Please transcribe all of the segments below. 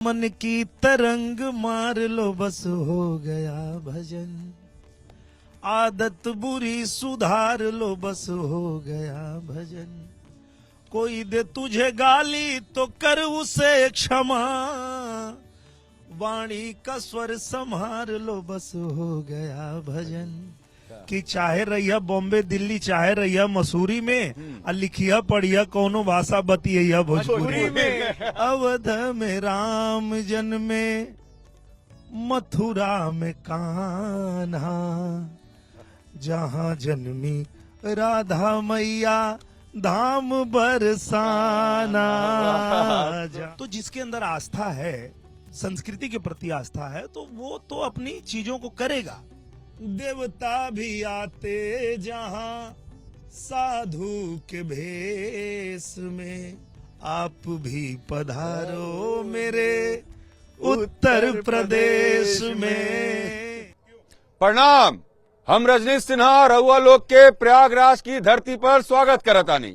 मन की तरंग मार लो बस हो गया भजन, आदत बुरी सुधार लो बस हो गया भजन, कोई दे तुझे गाली तो कर उसे क्षमा, वाणी का स्वर संभार लो बस हो गया भजन। कि चाहे रहिया बॉम्बे दिल्ली, चाहे रहिया मसूरी में, आ लिखिया पढ़िया कौनो भाषा बतिया भोजपुरी में। अवध में राम जन्मे, मथुरा में कान्हा, जहाँ जन्मी राधा मैया धाम बरसाना। तो जिसके अंदर आस्था है, संस्कृति के प्रति आस्था है, तो वो तो अपनी चीजों को करेगा। देवता भी आते जहाँ साधु के भेष में, आप भी पधारो मेरे उत्तर प्रदेश में। प्रणाम। हम रजनीश सिन्हा रहुआ लोग के प्रयागराज की धरती पर स्वागत करतानी।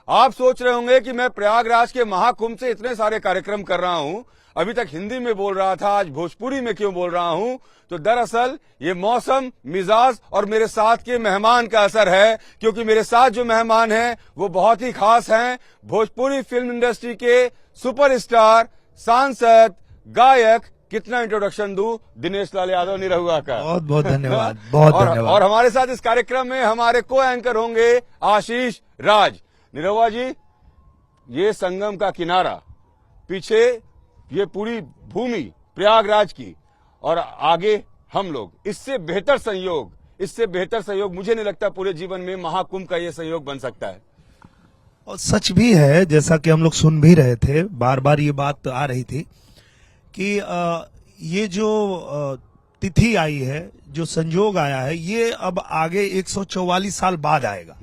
आप सोच रहे होंगे कि मैं प्रयागराज के महाकुंभ से इतने सारे कार्यक्रम कर रहा हूं, अभी तक हिंदी में बोल रहा था, आज भोजपुरी में क्यों बोल रहा हूं? तो दरअसल ये मौसम, मिजाज और मेरे साथ के मेहमान का असर है, क्योंकि मेरे साथ जो मेहमान हैं वो बहुत ही खास हैं। भोजपुरी फिल्म इंडस्ट्री के सुपरस्टार, सांसद, गायक। कितना इंट्रोडक्शन दूं दिनेश लाल यादव निरहुआ का। बहुत बहुत धन्यवाद, बहुत धन्यवाद। और हमारे साथ इस कार्यक्रम में हमारे को एंकर होंगे आशीष राज। निरहुआ जी, ये संगम का किनारा, पीछे ये पूरी भूमि प्रयागराज की, और आगे हम लोग, इससे बेहतर संयोग मुझे नहीं लगता पूरे जीवन में महाकुंभ का ये संयोग बन सकता है। और सच भी है, जैसा कि हम लोग सुन भी रहे थे, बार बार ये बात आ रही थी कि ये जो तिथि आई है, जो संयोग आया है, ये अब आगे 144 साल बाद आएगा।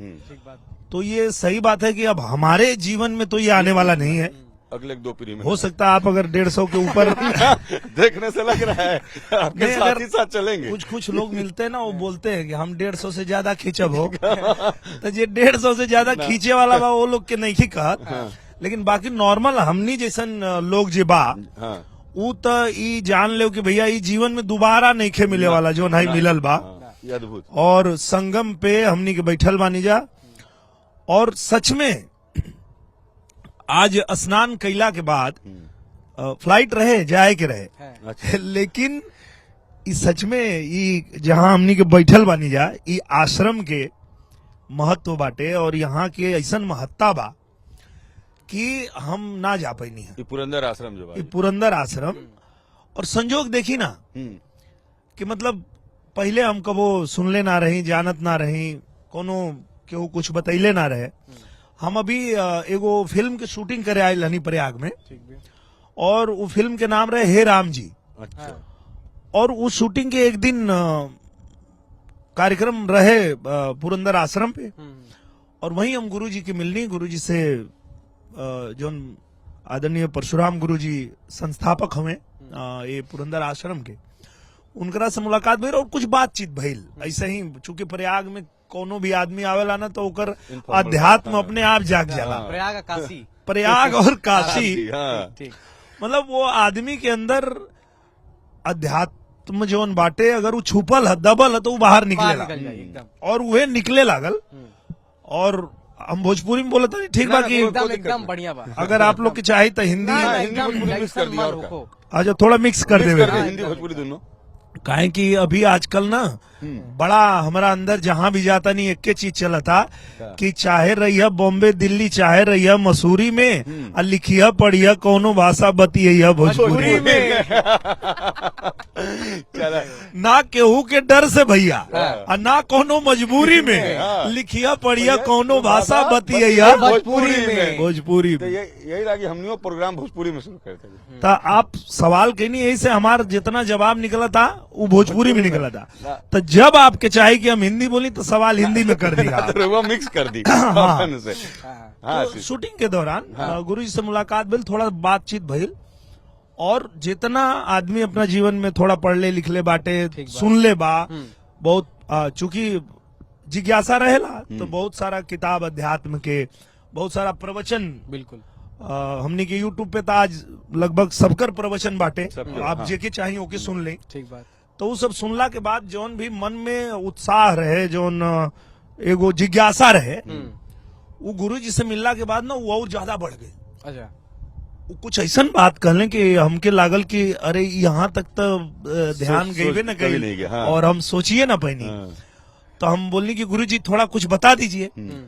तो ये सही बात है कि अब हमारे जीवन में तो ये आने वाला नहीं है, अगले 2 पीढ़ी में हो सकता है। आप अगर 150 के ऊपर देखने से लग रहा है आपके साथ ही साथ चलेंगे। कुछ लोग मिलते हैं ना, वो बोलते हैं कि हम 150 से ज्यादा खींचब हो तो ये 150 से ज्यादा खींचे वाला बा वो लोग के नहीं कहत, लेकिन बाकी नॉर्मल हमनी जैसन लोग जे बा ऊ तो ई जान ले कि भैया ई जीवन में दोबारा नहीं खे मिले वाला, जो नहीं मिलल बा। अद्भुत। और संगम पे हमनी के बैठल बानी जा, और सच में आज स्नान कैला के बाद फ्लाइट रहे, जाए के रहे, लेकिन इस सच में ई जहां हमनी के बैठल बानी जा, ई आश्रम के महत्व बाटे, और यहाँ के ऐसन महत्ता बा कि हम ना जा पैनी है। पुरंदर आश्रम जो ये पुरंदर आश्रम, और संजोग देखी ना कि मतलब पहले हम कबो सुनले ना रही, जानत ना रही, कोनो केहू कुछ बतैले ना रहे। हम अभी एगो फिल्म के शूटिंग करे आए हनी प्रयाग में, और वो फिल्म के नाम रहे हे राम जी। अच्छा। और उस शूटिंग के एक दिन कार्यक्रम रहे पुरंदर आश्रम पे, और वहीं हम गुरुजी की मिलनी, गुरुजी से जो आदरणीय परशुराम गुरुजी संस्थापक हमें ये पुरंदर आश्रम के, उनकरा से मुलाकात भइल और कुछ बातचीत भइल। ऐसे ही चूंकि प्रयाग में कोनो भी आदमी आवेला ना तो ओकर अध्यात्म अपने आप जाग जाला। प्रयाग और काशी मतलब वो आदमी के अंदर अध्यात्म जोन बाटे, अगर वो छुपल है, दबल है, तो वो बाहर निकलेला, और वह निकले लागल। और हम भोजपुरी में बोले तो ठीक बा कि एकदम बढ़िया बा। अगर आप लोग की चाहे तो हिंदी मिक्स कर दिया और अच्छा थोड़ा मिक्स कर देवे, हिंदी भोजपुरी दोनों। काहे कि अभी आजकल ना बड़ा हमारा अंदर जहां भी जाता नहीं एक चीज चला था कि चाहे रहिया बॉम्बे दिल्ली, चाहे रहिया मसूरी में, आ लिखिया पढ़िया कौनो भाषा बतिया भोजपुरी में। ना केहू के डर से भैया, और ना कोनो मजबूरी में, लिखिया पढ़िया कौनो भाषा बतिया भोजपुरी में। भोजपुरी तो में। यही लगा कि हमने प्रोग्राम भोजपुरी में शुरू करते। तो आप सवाल कहनी, यही से हमारा जितना जवाब निकला था वो भोजपुरी में निकला था। तो जब आपके चाहे कि हम हिंदी बोली तो सवाल हिंदी में कर दिया, तो वो मिक्स कर दी। तो शूटिंग के दौरान गुरु जी से मुलाकात भइल, थोड़ा बातचीत भइल, और जितना आदमी अपना जीवन में थोड़ा पढ़ ले लिख ले बाटे, सुन ले बा, बहुत चूंकि जिज्ञासा रहेला तो बहुत सारा किताब अध्यात्म के, बहुत सारा प्रवचन बिल्कुल हमने के यूट्यूब पे तो आज लगभग सबकर प्रवचन बांटे, सबकर, आप हाँ। जेके चाहिए ओके सुन लें। ठीक बात। तो वो सब सुनला के बाद जौन भी मन में उत्साह रहे, जौन एगो जिज्ञासा रहे, वो गुरु जी से मिलला के बाद ना वो और ज्यादा बढ़ गए। अच्छा। वो कुछ ऐसा बात कहले कि हमके लागल कि अरे यहाँ तक तो ध्यान गईबे न कभी नहीं गई, गया, हाँ। और हम सोचिए ना पैनी। हाँ। तो हम बोलने कि गुरु जी थोड़ा कुछ बता दीजिए। हम्म।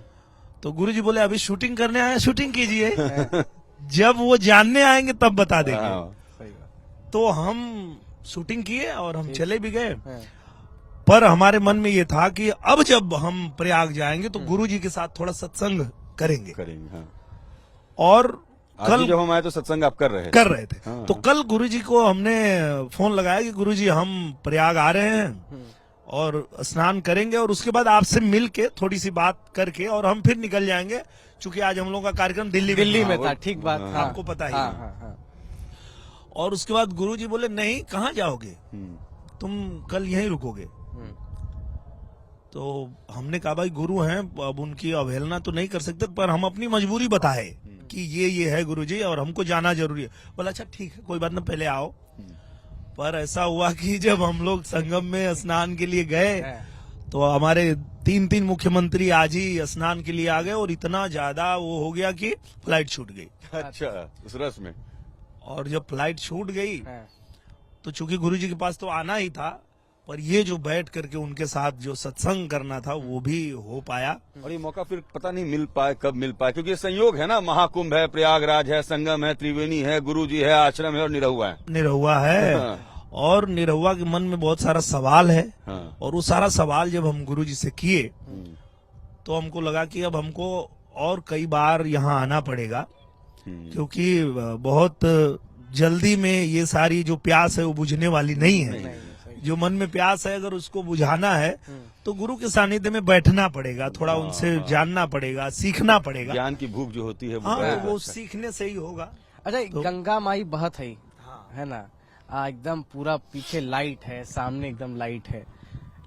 तो गुरु जी बोले अभी शूटिंग करने आए, शूटिंग कीजिए, जब वो जानने आएंगे तब बता देंगे। हाँ। सही बात। तो हम शूटिंग किए और हम चले भी गए। हाँ। पर हमारे मन में ये था कि अब जब हम प्रयाग जाएंगे तो गुरु जी के साथ थोड़ा सत्संग करेंगे। करेंगे, हाँ। और आज कल भी जब हम आए तो सत्संग आप कर रहे थे। हाँ, तो कल गुरु जी को हमने फोन लगाया कि गुरु जी हम प्रयाग आ रहे हैं और स्नान करेंगे और उसके बाद आपसे मिल के थोड़ी सी बात करके और हम फिर निकल जाएंगे, क्योंकि आज हम लोगों का कार्यक्रम दिल्ली में था। था। ठीक बात। हाँ। हाँ। आपको पता ही हाँ, है। हाँ, हाँ। और उसके बाद गुरु जी बोले नहीं, कहाँ जाओगे, हम्म। तुम कल यहीं रुकोगे। तो हमने कहा भाई गुरु हैं, अब उनकी अवहेलना तो नहीं कर सकते, पर हम अपनी मजबूरी बताए कि ये है गुरु जी और हमको जाना जरूरी है। बोला अच्छा ठीक है, कोई बात ना, पहले आओ। पर ऐसा हुआ कि जब हम लोग संगम में स्नान के लिए गए तो हमारे 3 मुख्यमंत्री आज ही स्नान के लिए आ गए और इतना ज्यादा वो हो गया कि फ्लाइट छूट गई। अच्छा, उस रस में। और जब फ्लाइट छूट गई हाँ। तो चूंकि गुरु जी के पास तो आना ही था, पर ये जो बैठ करके उनके साथ जो सत्संग करना था वो भी हो पाया। और ये मौका फिर पता नहीं मिल पाए, कब मिल पाए, क्योंकि ये संयोग है ना, महाकुंभ है, प्रयागराज है, संगम है, त्रिवेणी है, गुरु जी है, आश्रम है और निरहुआ है। निरहुआ है। हाँ। और निरहुआ के मन में बहुत सारा सवाल है। हाँ। और वो सारा सवाल जब हम गुरु जी से किए हम्म। तो हमको लगा कि अब हमको और कई बार यहाँ आना पड़ेगा, क्योंकि बहुत जल्दी में ये सारी जो प्यास है वो बुझने वाली नहीं है। जो मन में प्यास है अगर उसको बुझाना है तो गुरु के सानिध्य में बैठना पड़ेगा, थोड़ा उनसे जानना पड़ेगा, सीखना पड़ेगा। ज्ञान की भूख जो होती है हाँ, बड़ा वो अच्छा है। सीखने से ही होगा। अच्छा, गंगा माई बहत है, हाँ। है ना, एकदम पूरा पीछे लाइट है, सामने एकदम लाइट है।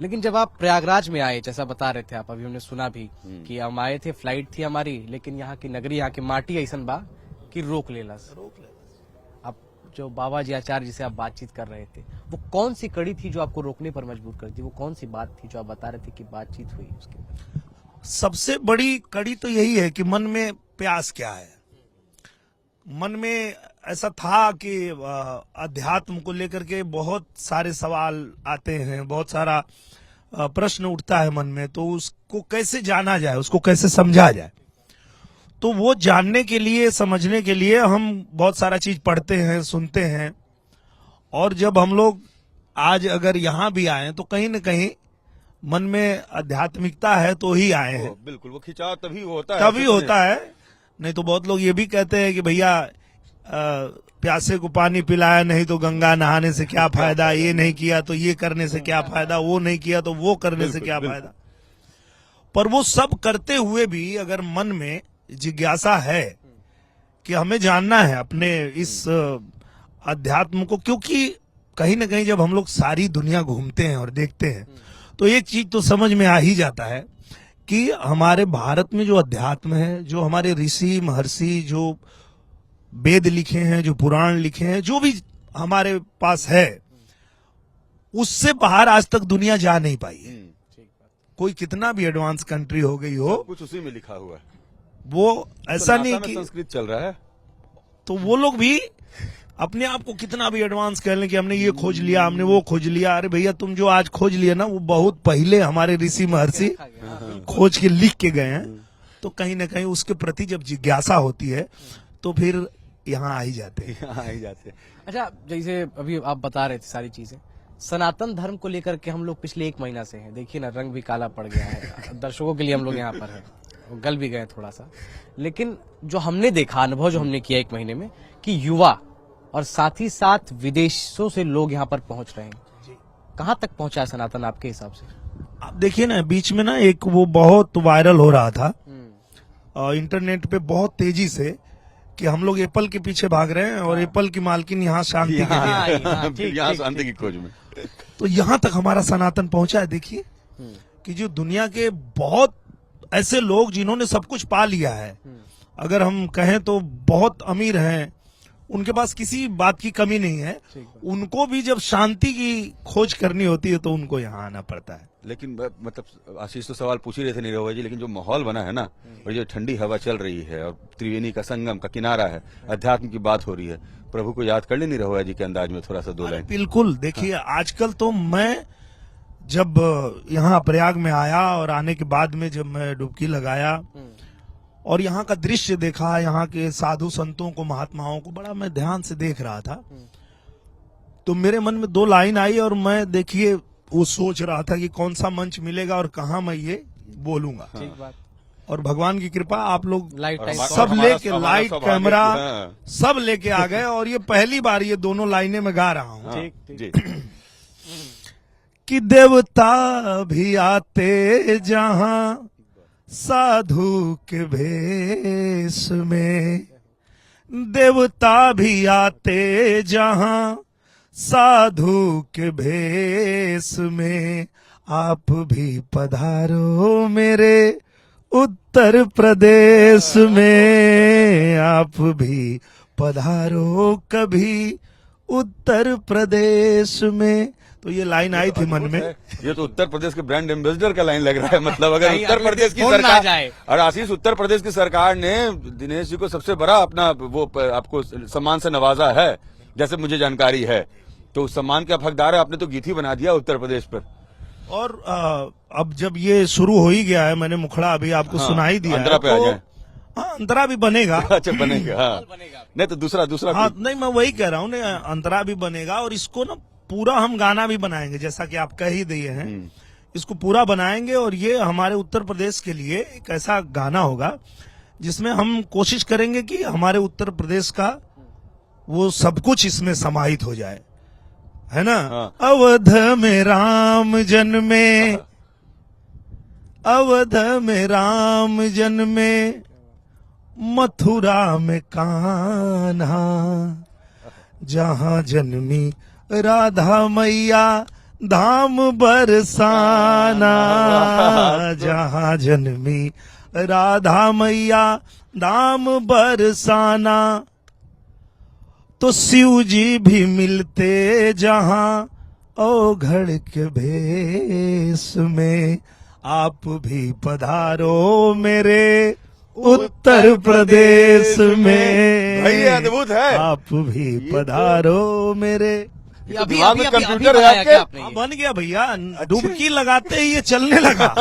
लेकिन जब आप प्रयागराज में आए, जैसा बता रहे थे आप, अभी हमने सुना भी कि हम आए थे, फ्लाइट थी हमारी, लेकिन यहाँ की नगरी, यहाँ की माटी ऐसन बा कि रोक लेलस। आप जो बाबा जी आचार्य जी से आप बातचीत कर रहे थे, वो कौन सी कड़ी थी जो आपको रोकने पर मजबूर कर दी? वो कौन सी बात थी जो आप बता रहे थे कि बातचीत हुई उसके बाद? सबसे बड़ी कड़ी तो यही है कि मन में प्यास क्या है। मन में ऐसा था कि अध्यात्म को लेकर के बहुत सारे सवाल आते हैं, बहुत सारा प्रश्न उठता है मन में, तो उसको कैसे जाना जाए, उसको कैसे समझा जाए। तो वो जानने के लिए, समझने के लिए हम बहुत सारा चीज पढ़ते हैं, सुनते हैं। और जब हम लोग आज अगर यहाँ भी आए तो कहीं न कहीं मन में आध्यात्मिकता है तो ही आए हैं। बिल्कुल, वो खिंचाव तभी होता है, तभी होता है। नहीं तो बहुत लोग ये भी कहते हैं कि भैया प्यासे को पानी पिलाया नहीं तो गंगा नहाने से क्या फायदा, ये नहीं किया तो ये करने से क्या फायदा, वो नहीं किया तो वो करने से क्या फायदा। पर वो सब करते हुए भी अगर मन में जिज्ञासा है कि हमें जानना है अपने इस अध्यात्म को, क्योंकि कहीं ना कहीं जब हम लोग सारी दुनिया घूमते हैं और देखते हैं तो एक चीज तो समझ में आ ही जाता है कि हमारे भारत में जो अध्यात्म है, जो हमारे ऋषि महर्षि जो वेद लिखे हैं, जो पुराण लिखे हैं, जो भी हमारे पास है, उससे बाहर आज तक दुनिया जा नहीं पाई है। कोई कितना भी एडवांस कंट्री हो गई हो, कुछ उसी में लिखा हुआ है। वो ऐसा नहीं कि संस्कृत चल रहा है, तो वो लोग भी अपने आप को कितना भी एडवांस कह लें कि हमने ये खोज लिया, हमने वो खोज लिया। अरे भैया, तुम जो आज खोज लिया ना, वो बहुत पहले हमारे ऋषि महर्षि खोज के लिख के गए हैं। तो कहीं ना कहीं उसके प्रति जब जिज्ञासा होती है तो फिर यहाँ आ ही जाते हैं। यहाँ आ ही जाते हैं। अच्छा, जैसे अभी आप बता रहे थे सारी चीजें, सनातन धर्म को लेकर के हम लोग पिछले 1 महीना से हैं, देखिए ना, रंग भी काला पड़ गया है। दर्शकों के लिए हम लोग यहाँ पर हैं, गल भी गए थोड़ा सा। लेकिन जो हमने देखा, अनुभव जो हमने किया 1 महीने में, कि युवा और साथ ही साथ विदेशों से लोग यहाँ पर पहुंच रहे हैं। कहाँ तक पहुंचा है सनातन आपके हिसाब से? आप देखिए ना, बीच में ना एक वो बहुत वायरल हो रहा था इंटरनेट पे बहुत तेजी से कि हम लोग एप्पल के पीछे भाग रहे हैं और एप्पल की मालकिन यहाँ शांति के लिए। फिर यहाँ शांति की खोज में। तो यहाँ तक हमारा सनातन पहुंचा है। देखिए कि जो दुनिया के बहुत ऐसे लोग जिन्होंने सब कुछ पा लिया है अगर हम कहें तो बहुत अमीर हैं, उनके पास किसी बात की कमी नहीं है। उनको भी जब शांति की खोज करनी होती है तो उनको यहाँ आना पड़ता है। लेकिन मतलब आशीष तो सवाल पूछ ही रहे थे नीरव जी, लेकिन जो माहौल बना है ना, और जो ठंडी हवा चल रही है और त्रिवेणी का संगम का किनारा है, अध्यात्म की बात हो रही है, प्रभु को याद कर ले नीरव जी के अंदाज में थोड़ा सा दो लाइन। बिल्कुल, देखिए आजकल तो मैं जब यहाँ प्रयाग में आया और आने के बाद में जब मैं डुबकी लगाया और यहाँ का दृश्य देखा, यहाँ के साधु संतों को, महात्माओं को बड़ा मैं ध्यान से देख रहा था, तो मेरे मन में दो लाइन आई और मैं देखिए वो सोच रहा था कि कौन सा मंच मिलेगा और कहाँ मैं ये बोलूंगा। ठीक बात। और भगवान की कृपा, आप लोग लाइट टाइम सब लेके, लाइट, कैमरा हाँ। सब लेके आ गए और ये पहली बार ये दोनों लाइनें मैं गा रहा हूँ। ठीक जी। कि देवता भी आते जहां साधु के भेष में, देवता भी आते जहां साधु के भेष में, आप भी पधारो मेरे उत्तर प्रदेश में, आप भी पधारो कभी उत्तर प्रदेश में। तो ये लाइन आई थी मन में। ये तो उत्तर प्रदेश के ब्रांड एम्बेसडर का लाइन लग रहा है। मतलब अगर कहीं उत्तर अगले प्रदेश की दिन फोन ना सरकार जाए। और आशीष, उत्तर प्रदेश की सरकार ने दिनेश जी को सबसे बड़ा अपना वो आपको सम्मान से नवाजा है, जैसे मुझे जानकारी है, तो उस सम्मान के आप हकदार है। आपने तो गीत ही बना दिया उत्तर प्रदेश पर। और अब जब ये शुरू हो ही गया है, मैंने मुखड़ा अभी आपको हाँ, सुना ही दिया अंतरा है, पे आ जाए। हाँ, अंतरा भी बनेगा। अच्छा, बनेगा। हाँ। नहीं तो दूसरा हाँ, नहीं मैं वही कह रहा हूँ ना, अंतरा भी बनेगा और इसको ना पूरा हम गाना भी बनाएंगे, जैसा कि आप कह ही दिए हैं। इसको पूरा बनाएंगे और ये हमारे उत्तर प्रदेश के लिए एक ऐसा गाना होगा जिसमें हम कोशिश करेंगे कि हमारे उत्तर प्रदेश का वो सब कुछ इसमें समाहित हो जाए, है ना। हाँ। अवध में राम जन्मे, अवध में राम जन्मे, मथुरा में कान्हा, जहां जन्मी राधा मैया धाम बरसाना, जहां जन्मी राधा मैया धाम बरसाना। तो शिव जी भी मिलते जहां ओघड़ के भेष में, आप भी पधारो मेरे उत्तर प्रदेश में। भाई ये अद्भुत है। आप भी पधारो मेरे। ये अभी दिमाग में अभी कंप्यूटर है बनाया आपके? क्या आपने ये? बन गया भैया, डुबकी लगाते ही ये चलने लगा।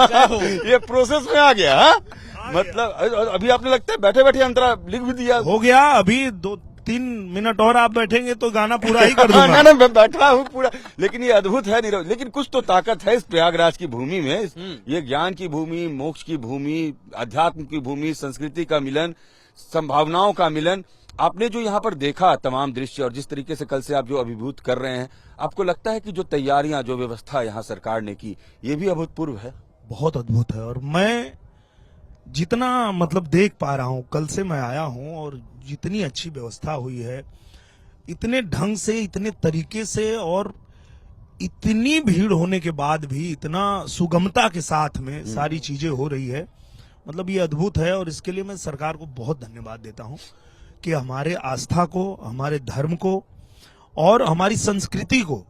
ये प्रोसेस में आ गया। हाँ? मतलब अभी आपने लगता है बैठे बैठे अंतरा लिख भी दिया। हो गया, अभी 2-3 मिनट और आप बैठेंगे तो गाना पूरा ही कर दूंगा। ना मैं बैठा हूँ पूरा। लेकिन ये अद्भुत है नीरव, लेकिन कुछ तो ताकत है इस प्रयागराज की भूमि में। ये ज्ञान की भूमि, मोक्ष की भूमि, अध्यात्म की भूमि, संस्कृति का मिलन, संभावनाओं का मिलन। आपने जो यहाँ पर देखा तमाम दृश्य और जिस तरीके से कल से आप जो अभिभूत कर रहे हैं, आपको लगता है कि जो तैयारियां, जो व्यवस्था यहाँ सरकार ने की, ये भी अभूतपूर्व है? बहुत अद्भुत है। और मैं जितना मतलब देख पा रहा हूँ, कल से मैं आया हूँ और जितनी अच्छी व्यवस्था हुई है, इतने ढंग से, इतने तरीके से और इतनी भीड़ होने के बाद भी इतना सुगमता के साथ में सारी चीजें हो रही है, मतलब ये अद्भुत है। और इसके लिए मैं सरकार को बहुत धन्यवाद देता हूँ कि हमारे आस्था को, हमारे धर्म को और हमारी संस्कृति को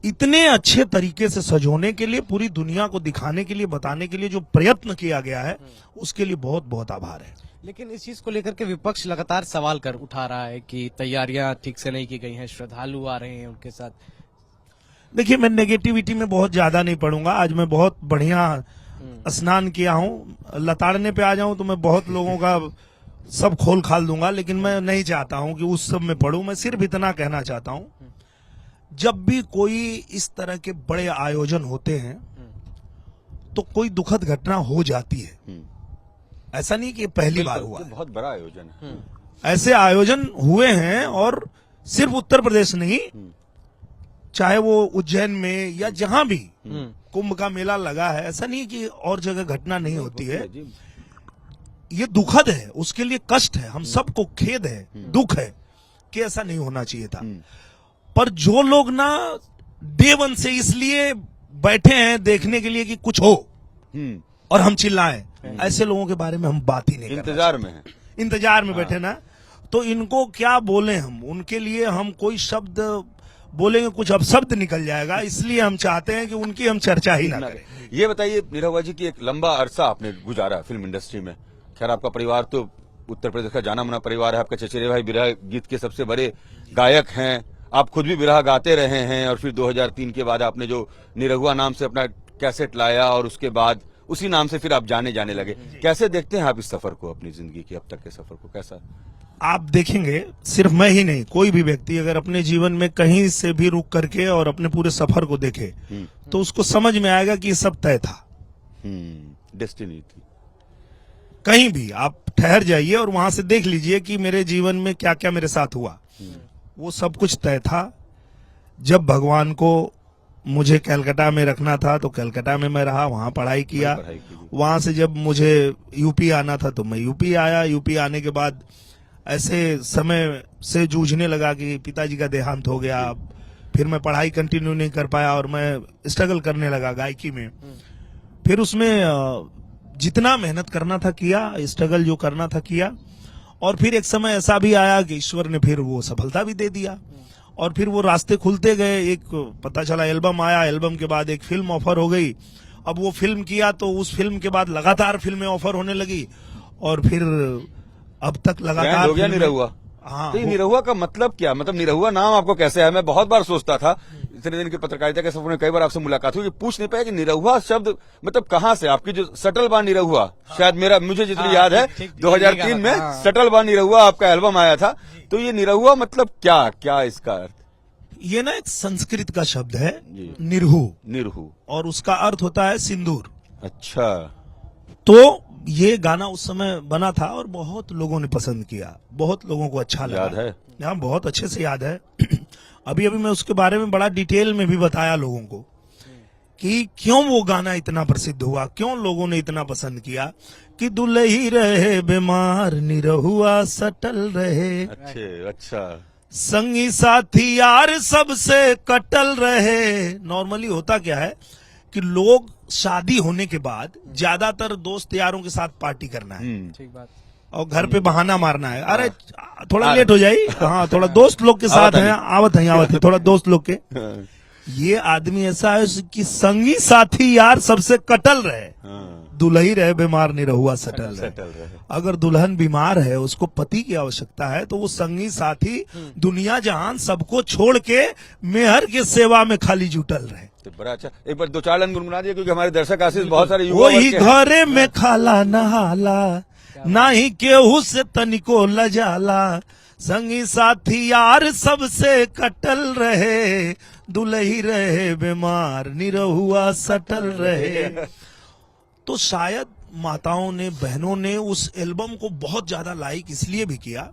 इतने अच्छे तरीके से सजोने के लिए, पूरी दुनिया को दिखाने के लिए, बताने के लिए जो प्रयत्न किया गया है, उसके लिए बहुत बहुत आभार है। लेकिन इस चीज को लेकर के विपक्ष लगातार सवाल कर उठा रहा है कि तैयारियां ठीक से नहीं की गई हैं, श्रद्धालु आ रहे हैं उनके साथ। देखिए, मैं नेगेटिविटी में बहुत ज्यादा नहीं पड़ूंगा। आज मैं बहुत बढ़िया स्नान किया हूँ, लताड़ने पे आ जाऊं तो मैं बहुत लोगों का सब खोल खाल दूंगा, लेकिन मैं नहीं चाहता हूं कि उस सब में पढ़ूं। मैं सिर्फ इतना कहना चाहता हूं, जब भी कोई इस तरह के बड़े आयोजन होते हैं तो कोई दुखद घटना हो जाती है। ऐसा नहीं कि ये पहली बार हुआ है, बहुत बड़ा आयोजन है। ऐसे आयोजन हुए हैं। और सिर्फ उत्तर प्रदेश नहीं, चाहे वो उज्जैन में या जहां भी कुंभ का मेला लगा है, ऐसा नहीं कि और जगह घटना नहीं होती है। ये दुखद है, उसके लिए कष्ट है, हम सबको खेद है, दुख है कि ऐसा नहीं होना चाहिए था। पर जो लोग ना डे वन से इसलिए बैठे हैं देखने के लिए कि कुछ हो और हम चिल्लाएं, ऐसे लोगों के बारे में हम बात ही नहीं करना इंतजार में है। इंतजार में बैठे ना, तो इनको क्या बोले हम, उनके लिए हम कोई शब्द बोलेंगे कुछ अपशब्द निकल जाएगा, इसलिए हम चाहते हैं कि उनकी हम चर्चा ही ना करें। ये बताइए निरहुआ जी की एक लंबा अरसा आपने गुजारा फिल्म इंडस्ट्री में। खैर आपका परिवार तो उत्तर प्रदेश का जाना माना परिवार है, आपके चचेरे भाई बिरहा गीत के सबसे बड़े गायक हैं, आप खुद भी बिरहा गाते रहे हैं, और फिर 2003 के बाद आपने जो निरहुआ नाम से अपना कैसेट लाया और उसके बाद उसी नाम से फिर आप जाने लगे। कैसे देखते हैं आप इस सफर को, अपनी जिंदगी के अब तक के सफर को, कैसा? आप देखेंगे, सिर्फ मैं ही नहीं, कोई भी व्यक्ति अगर अपने जीवन में कहीं से भी रुक करके और अपने पूरे सफर को देखे तो उसको समझ में आएगा कि ये सब तय था, डेस्टिनी थी। कहीं भी आप ठहर जाइए और वहां से देख लीजिए कि मेरे जीवन में क्या क्या मेरे साथ हुआ, वो सब कुछ तय था। जब भगवान को मुझे कलकत्ता में रखना था तो कलकत्ता में मैं रहा, वहां पढ़ाई किया। वहां से जब मुझे यूपी आना था तो मैं यूपी आया। यूपी आने के बाद ऐसे समय से जूझने लगा कि पिताजी का देहांत हो गया, फिर मैं पढ़ाई कंटिन्यू नहीं कर पाया और मैं स्ट्रगल करने लगा गायकी में। फिर उसमें जितना मेहनत करना था किया, स्ट्रगल जो करना था किया, और फिर एक समय ऐसा भी आया कि ईश्वर ने फिर वो सफलता भी दे दिया और फिर वो रास्ते खुलते गए। एक पता चला एल्बम आया, एल्बम के बाद एक फिल्म ऑफर हो गई। अब वो फिल्म किया तो उस फिल्म के बाद लगातार फिल्में ऑफर होने लगी और फिर अब तक लगातार हो गया निरहुआ। हाँ, तो ये निरहुआ का मतलब क्या, मतलब निरहुआ नाम आपको कैसे है? मैं बहुत बार सोचता था, इतने दिन की पत्रकारिता के सफर में कई बार आपसे मुलाकात हुई, पूछ नहीं पाया कि निरहुआ शब्द मतलब कहाँ से, आपकी जो सटल बा निरहुआ, शायद मुझे जितनी याद है 2003 में सटल बा निरहुआ आपका एल्बम आया था, तो ये निरहुआ मतलब क्या इसका अर्थ? ये ना एक संस्कृत का शब्द है निरहु, और उसका अर्थ होता है सिंदूर। अच्छा। तो ये गाना उस समय बना था और बहुत लोगों ने पसंद किया, बहुत लोगों को अच्छा लगा। याद है? हाँ, बहुत अच्छे से याद है। अभी मैं उसके बारे में बड़ा डिटेल में भी बताया लोगों को कि क्यों वो गाना इतना प्रसिद्ध हुआ, क्यों लोगों ने इतना पसंद किया कि दुल्ही रहे बीमार निरहुआ सटल रहे, अच्छा, संगी साथी यार सबसे कटल रहे। नॉर्मली होता क्या है कि लोग शादी होने के बाद ज्यादातर दोस्त यारों के साथ पार्टी करना है, ठीक बात, और घर पे बहाना मारना है, अरे थोड़ा लेट हो जाई, हाँ थोड़ा दोस्त लोग के साथ है, आवत है थोड़ा दोस्त लोग के। ये आदमी ऐसा है कि संगी साथी यार सबसे कटल रहे, दुल्ही रहे बीमार निरहुआ सटल रहे। अगर दुल्हन बीमार है, उसको पति की आवश्यकता है, तो वो संगी साथी दुनिया जहान सबको छोड़ के मेहर के सेवा में खाली जुटल रहे। बड़ा अच्छा, एक बार 2-4 लाइन गुनगुना दिए, क्योंकि हमारे दर्शक आशीष बहुत सारे युवा वही घरे में खाला नहाला, ना ही केहू से तनिको लजाला, संगी साथी यार सबसे कटल रहे, दुल्ही रहे बीमार निरहुआ सटल रहे। तो शायद माताओं ने, बहनों ने उस एल्बम को बहुत ज्यादा लाइक इसलिए भी किया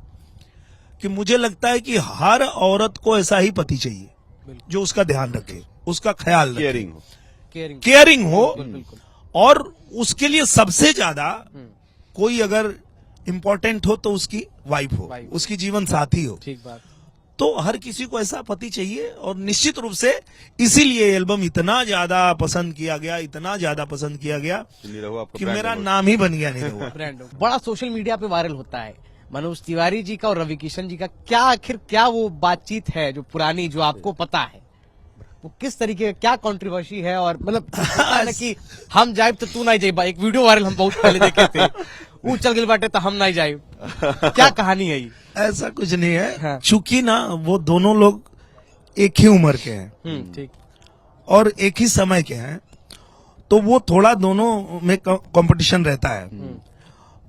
कि मुझे लगता है कि हर औरत को ऐसा ही पति चाहिए जो उसका ध्यान रखे, उसका ख्याल रखे, केयरिंग हो, और उसके लिए सबसे ज्यादा कोई अगर इम्पोर्टेंट हो तो उसकी वाइफ हो, उसकी जीवन साथी हो। ठीक बात। तो हर किसी को ऐसा पति चाहिए, और निश्चित रूप से इसीलिए एल्बम इतना ज्यादा पसंद किया गया, इतना ज्यादा पसंद किया गया कि मेरा नाम ही बन गया निरहुआ। बड़ा सोशल मीडिया पे वायरल होता है मनोज तिवारी जी का और रवि किशन जी का, क्या आखिर क्या वो बातचीत है जो पुरानी, जो आपको पता है, वो किस तरीके का, क्या कंट्रोवर्सी है? और मतलब कि हम जाए तो तू नहीं जाए, एक वीडियो वायरल हम बहुत पहले देखे थे, वो चल गए बाटे तो हम नहीं जाए, क्या कहानी है ये? ऐसा कुछ नहीं है, हाँ। चूंकि ना वो दोनों लोग एक ही उम्र के हैं, ठीक, और एक ही समय के हैं, तो वो थोड़ा दोनों में कंपटीशन रहता है।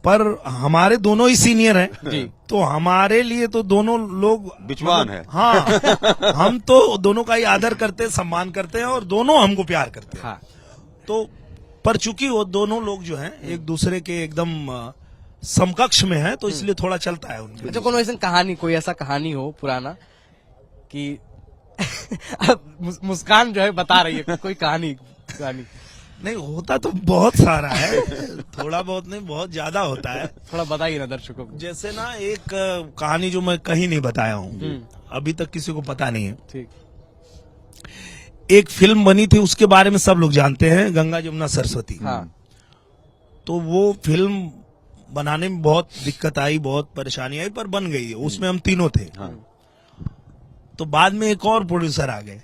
पर हमारे दोनों ही सीनियर हैं जी, तो हमारे लिए तो दोनों लोग बिचवान है। हाँ, हम तो दोनों का ही आदर करते हैं, सम्मान करते हैं, और दोनों हमको प्यार करते हैं। हाँ। तो पर चूंकि वो दोनों लोग जो हैं एक दूसरे के एकदम समकक्ष में हैं, तो इसलिए थोड़ा चलता है उनके। अच्छा, कोई ऐसा कहानी, कोई ऐसा कहानी हो पुराना कि अब मुस्कान जो है बता रही है कोई कहानी नहीं, होता तो बहुत सारा है, थोड़ा बहुत नहीं, बहुत ज्यादा होता है। थोड़ा बताइए ना दर्शकों को। जैसे ना एक कहानी जो मैं कहीं नहीं बताया हूँ, अभी तक किसी को पता नहीं है। ठीक। एक फिल्म बनी थी, उसके बारे में सब लोग जानते हैं, गंगा जमुना सरस्वती। हाँ। तो वो फिल्म बनाने में बहुत दिक्कत आई, बहुत परेशानी आई, पर बन गई। उसमें हम तीनों थे। हाँ। तो बाद में एक और प्रोड्यूसर आ गए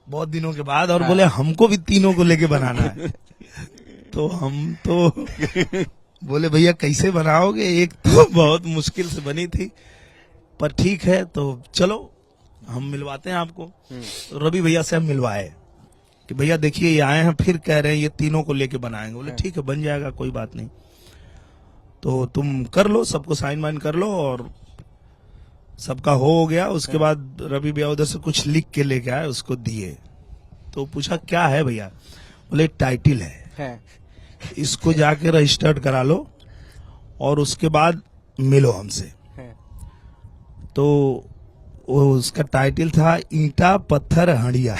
बहुत दिनों के बाद और बोले हमको भी तीनों को लेके बनाना है। तो हम तो बोले भैया कैसे बनाओगे, एक तो बहुत मुश्किल से बनी थी, पर ठीक है तो चलो हम मिलवाते हैं आपको। तो रवि भैया से हम मिलवाए कि भैया देखिए ये आए हैं, फिर कह रहे हैं ये तीनों को लेके बनाएंगे। बोले ठीक है बन जाएगा, कोई बात नहीं, तो तुम कर लो, सबको साइन वाइन कर लो। और सबका हो गया। उसके बाद रवि भैया उधर से कुछ लिख के लेके आए, उसको दिए। तो पूछा क्या है भैया, बोले टाइटिल है, इसको जाके रजिस्टर्ड करा लो और उसके बाद मिलो हमसे। तो वो उसका टाइटल था ईंटा पत्थर हड़िया।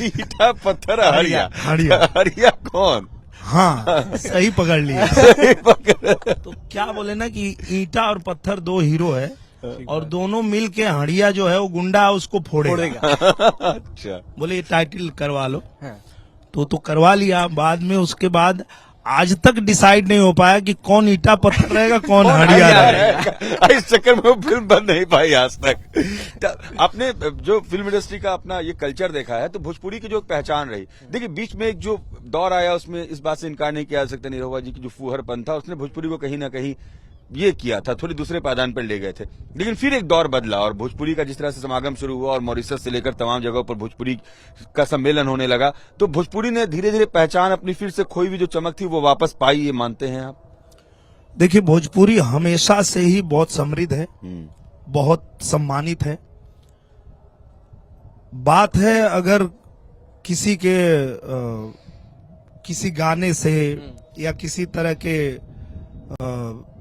ईंटा पत्थर हड़िया। हड़िया हड़िया कौन? हाँ सही पकड़ लिया। तो क्या बोले ना कि ईंटा और पत्थर दो हीरो है और दोनों मिल के हड़िया जो है वो गुंडा है उसको फोड़ेगा। अच्छा। बोले ये टाइटल करवा लो। तो करवा लिया। बाद में उसके बाद आज तक डिसाइड नहीं हो पाया कि कौन ईंटा पत्थर रहेगा कौन हड़िया रहेगा। इस चक्कर में वो फिल्म बन नहीं पाई आज तक। आपने जो फिल्म इंडस्ट्री का अपना ये कल्चर देखा है, तो भोजपुरी की जो पहचान रही, देखिए बीच में एक जो दौर आया उसमें इस बात से इनकार नहीं किया जा सकता, निरहुआ जी की जो फूहरपन था उसने भोजपुरी को कहीं ना कहीं ये किया था, थोड़ी दूसरे पायदान पर ले गए थे। लेकिन फिर एक दौर बदला और भोजपुरी का जिस तरह से समागम शुरू हुआ और मॉरिशस से लेकर तमाम जगहों पर भोजपुरी का सम्मेलन होने लगा, तो भोजपुरी ने धीरे धीरे पहचान अपनी फिर से खोई हुई जो चमक थी वो वापस पाई, ये मानते हैं आप? देखिए भोजपुरी हमेशा से ही बहुत समृद्ध है, बहुत सम्मानित है। बात है अगर किसी के किसी गाने से या किसी तरह के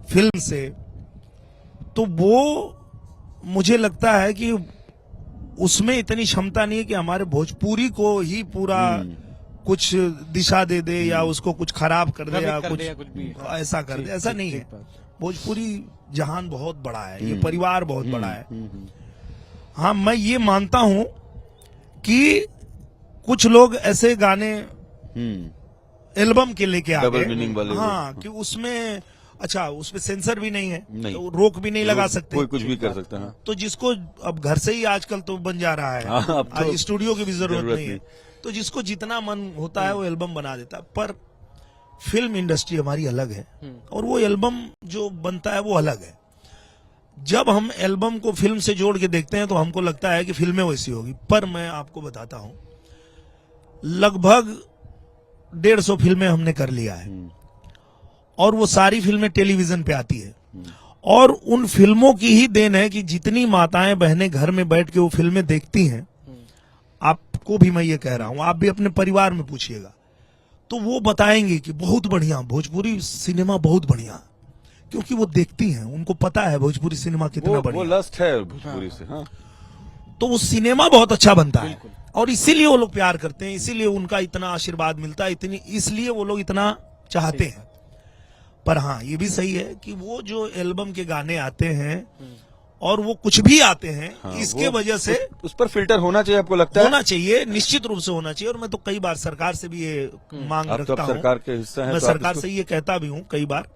फिल्म से, तो वो मुझे लगता है कि उसमें इतनी क्षमता नहीं है कि हमारे भोजपुरी को ही पूरा कुछ दिशा दे दे या उसको कुछ खराब कर दे या कुछ ऐसा कर दे, ऐसा नहीं है। भोजपुरी जहान बहुत बड़ा है, ये परिवार बहुत बड़ा है। हाँ मैं ये मानता हूं कि कुछ लोग ऐसे गाने एल्बम के लेके आ डबल मीनिंग गए, वाले। हाँ कि उसमें अच्छा उसमें सेंसर भी नहीं है, तो रोक भी नहीं लगा सकते, कोई कुछ भी कर सकता है। तो जिसको अब घर से ही आजकल तो बन जा रहा है, अब तो आज स्टूडियो की भी जरूरत नहीं है, तो जिसको जितना मन होता है वो एल्बम बना देता है। पर फिल्म इंडस्ट्री हमारी अलग है और वो एल्बम जो बनता है वो अलग है। जब हम एल्बम को फिल्म से जोड़ के देखते हैं तो हमको लगता है कि फिल्में वैसी होगी, पर मैं आपको बताता हूं लगभग 150 फिल्में हमने कर लिया है और वो सारी फिल्में टेलीविजन पे आती है। और उन फिल्मों की ही देन है कि जितनी माताएं बहनें घर में बैठ के वो फिल्में देखती हैं, आपको भी मैं ये कह रहा हूं, आप भी अपने परिवार में पूछिएगा तो वो बताएंगे कि बहुत बढ़िया भोजपुरी सिनेमा, बहुत बढ़िया, क्योंकि वो देखती हैं, उनको पता है भोजपुरी सिनेमा कितना बढ़िया। वो लस्ट है भोजपुरी से। हाँ। तो वो सिनेमा बहुत अच्छा बनता है और इसीलिए वो लोग प्यार करते हैं, इसीलिए उनका इतना आशीर्वाद मिलता है, इसलिए वो लोग इतना चाहते हैं। पर हाँ ये भी सही है कि वो जो एल्बम के गाने आते हैं और वो कुछ भी आते हैं, हाँ, इसके वजह से उस पर फिल्टर होना चाहिए, आपको लगता है? होना चाहिए, निश्चित रूप से होना चाहिए। और मैं तो कई बार सरकार से भी ये मांग रखता हूं, सरकार के हिस्सा है, मैं सरकार से ये कहता भी हूं कई बार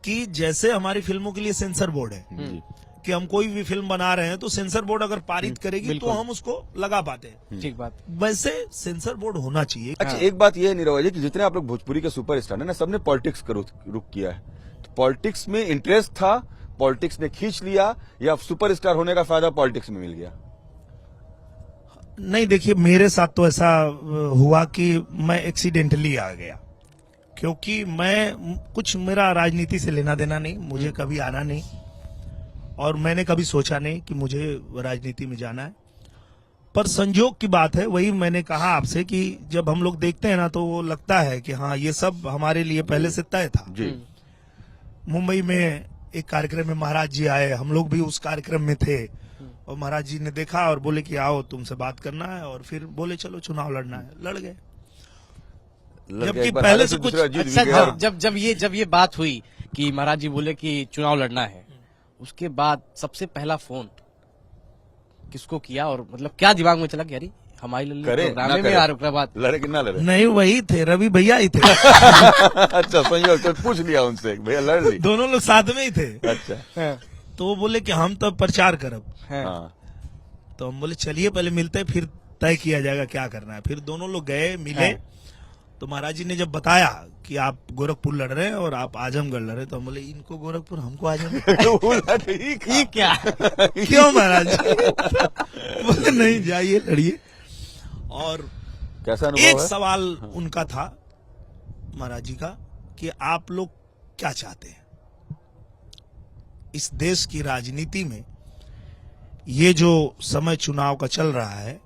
कि जैसे हमारी फिल्मों के लिए सेंसर बोर्ड है कि हम कोई भी फिल्म बना रहे हैं तो सेंसर बोर्ड अगर पारित करेगी तो हम उसको लगा पाते हैं, ठीक बात, वैसे सेंसर बोर्ड होना चाहिए। अच्छा एक बात यह है निरहुआ जी कि जितने आप लोग भोजपुरी के सुपरस्टार है ना, सबने पॉलिटिक्स का रुख किया है, तो पॉलिटिक्स में इंटरेस्ट था, पॉलिटिक्स ने खींच लिया, या सुपरस्टार होने का फायदा पॉलिटिक्स में मिल गया? नहीं देखिए मेरे साथ तो ऐसा हुआ कि मैं एक्सीडेंटली आ गया, क्योंकि मेरा राजनीति से लेना देना नहीं, मुझे कभी आना नहीं और मैंने कभी सोचा नहीं कि मुझे राजनीति में जाना है। पर संजोग की बात है, वही मैंने कहा आपसे कि जब हम लोग देखते हैं ना तो वो लगता है कि हाँ ये सब हमारे लिए पहले से तय था। मुंबई में एक कार्यक्रम में महाराज जी आए, हम लोग भी उस कार्यक्रम में थे और महाराज जी ने देखा और बोले कि आओ तुमसे बात करना है, और फिर बोले चलो चुनाव लड़ना है, लड़ गए। जबकि पहले से कुछ अच्छा, जब ये बात हुई कि महाराज जी बोले कि चुनाव लड़ना है, उसके बाद सबसे पहला फोन किसको किया और मतलब क्या दिमाग में चला कि यार हमारी लल्ली करे, प्रोग्राम ना में करे। आ रहा बात। लड़े कि ना लड़े? नहीं वही थे, रवि भैया ही थे। अच्छा, संयोग तो पूछ लिया उनसे, भैया लड़ ली। दोनों लोग साथ में ही थे। अच्छा, तो वो बोले कि हम तो प्रचार करब। हाँ, तो हम बोले चलिए पहले मिलते हैं, फिर तय किया जाएगा क्या करना है। फिर दोनों लोग गए, मिले। तो महाराज जी ने जब बताया कि आप गोरखपुर लड़ रहे हैं और आप आजमगढ़ लड़ रहे हैं, तो हम बोले इनको गोरखपुर, हमको आजमगढ़। बोला ठीक है। ये क्या? क्यों महाराज जी? बोले नहीं, जाइए लड़िए। और कैसा एक अनुभव है? सवाल उनका था महाराज जी का कि आप लोग क्या चाहते हैं इस देश की राजनीति में? ये जो समय चुनाव का चल रहा है,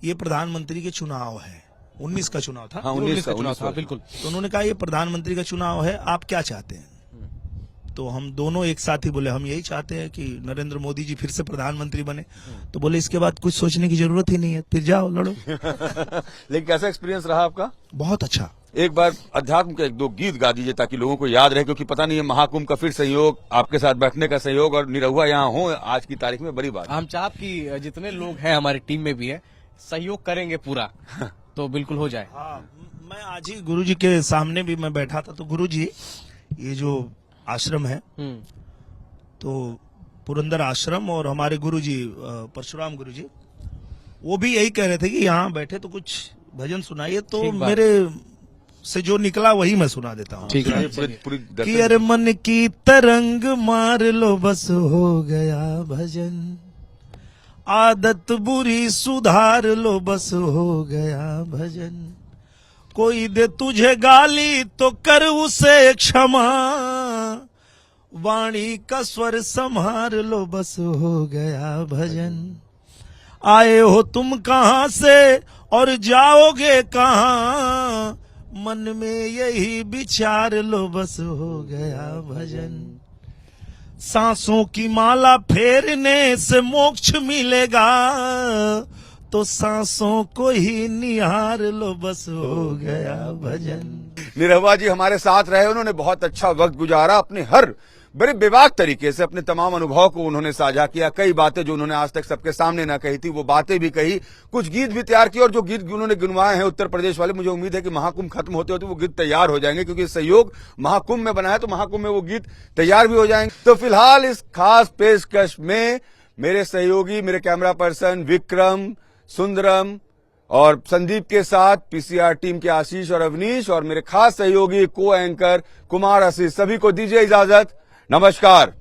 ये प्रधानमंत्री के चुनाव है। 19 का चुनाव था। हाँ, 19 का। बिल्कुल। तो उन्होंने कहा ये प्रधानमंत्री का चुनाव है, आप क्या चाहते हैं? तो हम दोनों एक साथ ही बोले हम यही चाहते हैं कि नरेंद्र मोदी जी फिर से प्रधानमंत्री बने। तो बोले इसके बाद कुछ सोचने की जरूरत ही नहीं है, फिर जाओ लड़ो। लेकिन कैसा एक्सपीरियंस रहा आपका? बहुत अच्छा। एक बार अध्यात्म के 1-2 गीत गा दीजिए ताकि लोगों को याद रहे, क्योंकि पता नहीं है महाकुंभ का फिर सहयोग, आपके साथ बैठने का सहयोग और निरहुआ यहाँ हो आज की तारीख में बड़ी बात है। हम चाहत की जितने लोग हैं हमारी टीम में भी है, सहयोग करेंगे पूरा, तो बिल्कुल हो जाए। हाँ, मैं आज ही गुरुजी के सामने भी मैं बैठा था। तो गुरुजी, ये जो आश्रम है, तो पुरंदर आश्रम और हमारे गुरुजी परशुराम गुरुजी, वो भी यही कह रहे थे कि यहाँ बैठे तो कुछ भजन सुनाइए। तो ठीक बात। मेरे से जो निकला वही मैं सुना देता हूँ। ठीक है। पूरी कि अरे मन की तरंग मार लो बस हो गया भजन, आदत बुरी सुधार लो बस हो गया भजन, कोई दे तुझे गाली तो कर उसे क्षमा, वाणी का स्वर संभार लो बस हो गया भजन, आए हो तुम कहां से और जाओगे कहां, मन में यही विचार लो बस हो गया भजन, सांसों की माला फेरने से मोक्ष मिलेगा, तो सांसों को ही निहार लो बस हो गया भजन। निरहुआ जी हमारे साथ रहे, उन्होंने बहुत अच्छा वक्त गुजारा, अपने हर बड़े बेबाक तरीके से अपने तमाम अनुभव को उन्होंने साझा किया। कई बातें जो उन्होंने आज तक सबके सामने ना कही थी वो बातें भी कही, कुछ गीत भी तैयार किए, और जो गीत उन्होंने गुनवाए हैं उत्तर प्रदेश वाले, मुझे उम्मीद है कि महाकुंभ खत्म होते होते वो गीत तैयार हो जाएंगे, क्योंकि सहयोग महाकुंभ में बना है, तो महाकुंभ में वो गीत तैयार भी हो जाएंगे। तो फिलहाल इस खास पेशकश में मेरे सहयोगी, मेरे कैमरा पर्सन विक्रम, सुंदरम और संदीप के साथ पीसीआर टीम के आशीष और अवनीश, और मेरे खास सहयोगी को एंकर कुमार आशीष, सभी को दीजिए इजाजत। नमस्कार।